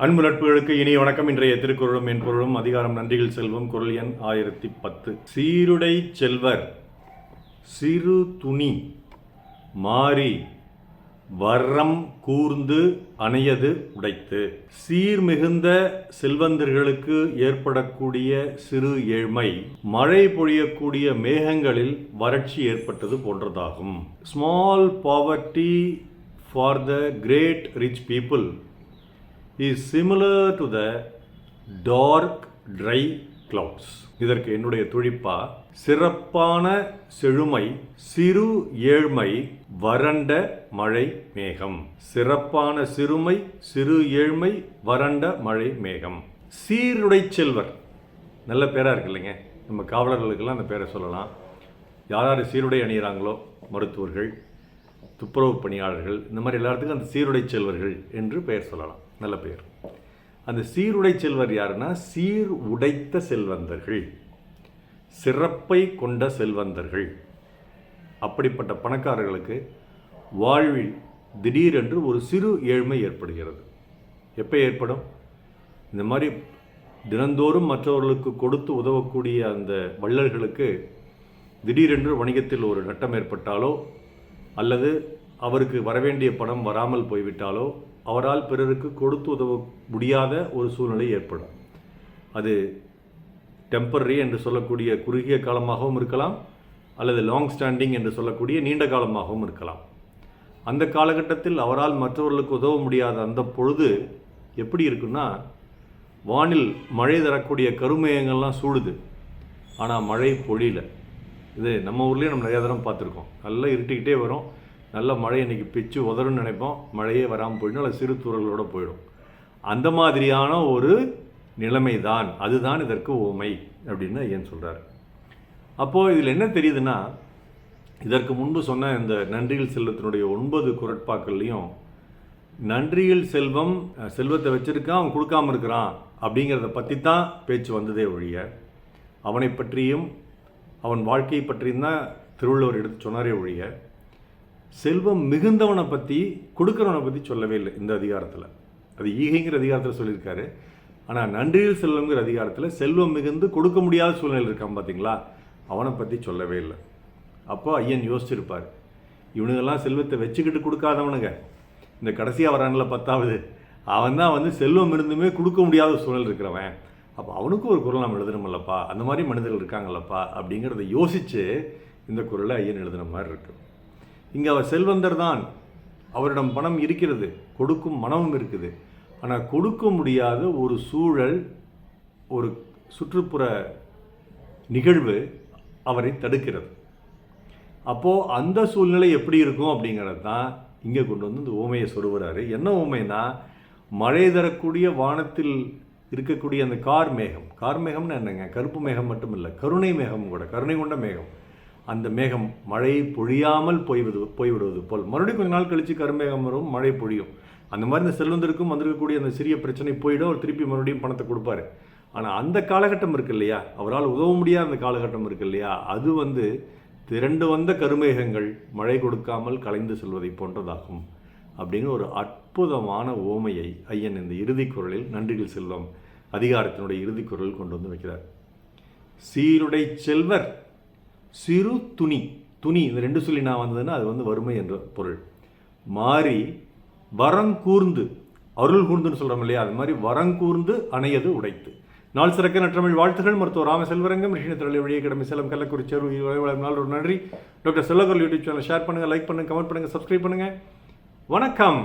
அன்பு நட்புகளுக்கு இனிய வணக்கம். இன்றைய திருக்குறளும் மென்பொருளும் அதிகாரம் நன்றிகள் செல்வம் குறள் எண் 1010. சீருடை செல்வர் சிறு துணி மாறி வர்றம் கூர்ந்து அணையது உடைத்து. சீர்மிகுந்த செல்வந்தர்களுக்கு ஏற்படக்கூடிய சிறு ஏழ்மை மழை பொழியக்கூடிய மேகங்களில் வறட்சி ஏற்பட்டது போன்றதாகும். Small poverty for the great rich people is similar to the dark dry clouds. இதற்கு என்னுடைய துழிப்பா, சிறப்பான செழுமை சிறு ஏழ்மை வறண்ட மழை மேகம். சிறப்பான சிறுமை சிறு ஏழ்மை வறண்ட மழை மேகம். சீருடை செல்வர் நல்ல பேரா இருக்கு இல்லைங்க. நம்ம காவலர்களுக்கெல்லாம் அந்த பேரை சொல்லலாம். யார் சீருடை அணிகிறாங்களோ, மருத்துவர்கள், துப்புரவு பணியாளர்கள், இந்த மாதிரி எல்லாத்துக்கும் அந்த சீருடை செல்வர்கள் என்று பெயர் சொல்லலாம். நல்ல பெயர். அந்த சீருடை செல்வர் யாருன்னா, சீர் உடைத்த செல்வந்தர்கள், சிறப்பை கொண்ட செல்வந்தர்கள். அப்படிப்பட்ட பணக்காரர்களுக்கு வாழ்வில் திடீரென்று ஒரு சிறு ஏழ்மை ஏற்படுகிறது. எப்போ ஏற்படும்? இந்த மாதிரி தினந்தோறும் மற்றவர்களுக்கு கொடுத்து உதவக்கூடிய அந்த வள்ளல்களுக்கு திடீரென்று வணிகத்தில் ஒரு நட்டம் ஏற்பட்டாலோ, அல்லது அவருக்கு வரவேண்டிய பணம் வராமல் போய்விட்டாலோ, அவரால் பிறருக்கு கொடுத்து உதவ முடியாத ஒரு சூழ்நிலை ஏற்படும். அது டெம்பரரி என்று சொல்லக்கூடிய குறுகிய காலமாகவும் இருக்கலாம், அல்லது லாங் ஸ்டாண்டிங் என்று சொல்லக்கூடிய நீண்ட காலமாகவும் இருக்கலாம். அந்த காலகட்டத்தில் அவரால் மற்றவர்களுக்கு உதவ முடியாத அந்த பொழுது எப்படி இருக்குன்னா, வானில் மழை தரக்கூடிய கருமேகங்கள்லாம் சூடுது, ஆனால் மழை பொழியல. இது நம்ம ஊர்லேயே நம்ம நிறையா தரம் பார்த்துருக்கோம். நல்லா இருட்டிக்கிட்டே வரும், நல்ல மழை இன்றைக்கி பிச்சு உதறுன்னு நினைப்போம், மழையே வராமல் போயிடும், அல்ல சிறு தூறலோடு போயிடும். அந்த மாதிரியான ஒரு நிலைமை தான், அதுதான் இதற்கு உவமை அப்படின்னு ஏன் சொல்கிறார். அப்போது இதில் என்ன தெரியுதுன்னா, இதற்கு முன்பு சொன்ன இந்த நன்றியில் செல்வத்தினுடைய 9 குறட்பாக்கள்லையும் நன்றியில் செல்வம், செல்வத்தை வச்சுருக்கான் அவன் கொடுக்காமல் இருக்கிறான் அப்படிங்கிறத பற்றி தான் பேச்சு வந்ததே ஒழிய, அவனை பற்றியும் அவன் வாழ்க்கையை பற்றியும் தான் திருவள்ளுவர் எடுத்து சொன்னாரே ஒழிய, செல்வம் மிகுந்தவனை பற்றி, கொடுக்குறவனை பற்றி சொல்லவே இல்லை இந்த அதிகாரத்தில். அது ஈகைங்கிற அதிகாரத்தில் சொல்லியிருக்காரு. ஆனால் நன்றியில் செல்வங்கிற அதிகாரத்தில் செல்வம் மிகுந்து கொடுக்க முடியாத சூழ்நிலை இருக்கான் பார்த்தீங்களா, அவனை பற்றி சொல்லவே இல்லை. அப்போ ஐயன் யோசிச்சிருப்பார், இவனுங்கெல்லாம் செல்வத்தை வச்சுக்கிட்டு கொடுக்காதவனுங்க, இந்த கடைசியாக வரான்ல 10வது, அவன் தான் செல்வம் இருந்துமே கொடுக்க முடியாத சூழ்நிலை இருக்கிறவன். அப்போ அவனுக்கும் ஒரு குறள் நம்ம எழுதணுமில்லப்பா, அந்த மாதிரி மனிதர்கள் இருக்காங்கல்லப்பா அப்படிங்கிறத யோசித்து இந்த குறளை ஐயன் எழுதின மாதிரி இருக்கு. இங்கே அவர் செல்வந்தர் தான், அவரிடம் பணம் இருக்கிறது, கொடுக்கும் மனமும் இருக்குது. ஆனால் கொடுக்க முடியாத ஒரு சூழல், ஒரு சுற்றுப்புற நிகழ்வு அவரை தடுக்கிறது. அப்போது அந்த சூழ்நிலை எப்படி இருக்கும் அப்படிங்கிறது தான் இங்கே கொண்டு வந்து இந்த ஊமையை சொல்லுகிறாரு. என்ன ஊமைனா, மழை தரக்கூடிய வானத்தில் இருக்கக்கூடிய அந்த கார் மேகம்னு என்னங்க, கருப்பு மேகம் மட்டும் இல்லை, கருணை மேகம் கூட, கருணை கொண்ட மேகம். அந்த மேகம் மழையை பொழியாமல் போய்விடுவது போல் மறுபடியும் கொஞ்ச நாள் கழித்து கருமேகம் வரும், மழை பொழியும். அந்த மாதிரி இந்த செல்வந்தருக்கும் வந்திருக்கக்கூடிய அந்த சிறிய பிரச்சனை போயிடும், அவர் திருப்பி மறுபடியும் பணத்தை கொடுப்பாரு. ஆனால் அந்த காலகட்டம் இருக்கு இல்லையா, அவரால் உதவ முடியாத அந்த காலகட்டம் இருக்கு இல்லையா, அது திரண்டு வந்த கருமேகங்கள் மழை கொடுக்காமல் கலைந்து செல்வதை போன்றதாகும் அப்படிங்கிற ஒரு அற்புதமான ஓமையை ஐயன் இந்த இறுதிக் குறளில், நன்றிகள் செல்வம் அதிகாரத்தினுடைய இறுதிக் குறளில் கொண்டு வந்து வைக்கிறார். சீருடை செல்வர் சிறு துணி, இந்த 2 சொல்லி நான் வந்ததுன்னா அது வறுமை என்ற பொருள். மாறி வரங்கூர்ந்து, அருள் கூர்ந்துன்னு சொல்கிறோம் இல்லையா, அது மாதிரி வரங்கூர்ந்து அணையது உடைத்து. நாள் சிறக்க நற்றமிழ் வாழ்த்துகள். மருத்துவர் ராம செல்வரங்கம், ரிஷினத்திரளி வழியை கடமை சேலம் கள்ளக்குறிச்சி நாள் ஒரு நன்றி. டாக்டர் செல்லகுரல் யூடியூப் சேனல் ஷேர் பண்ணுங்கள், லைக் பண்ணுங்கள், கமெண்ட் பண்ணுங்கள், சப்ஸ்கிரைப் பண்ணுங்கள். வணக்கம்.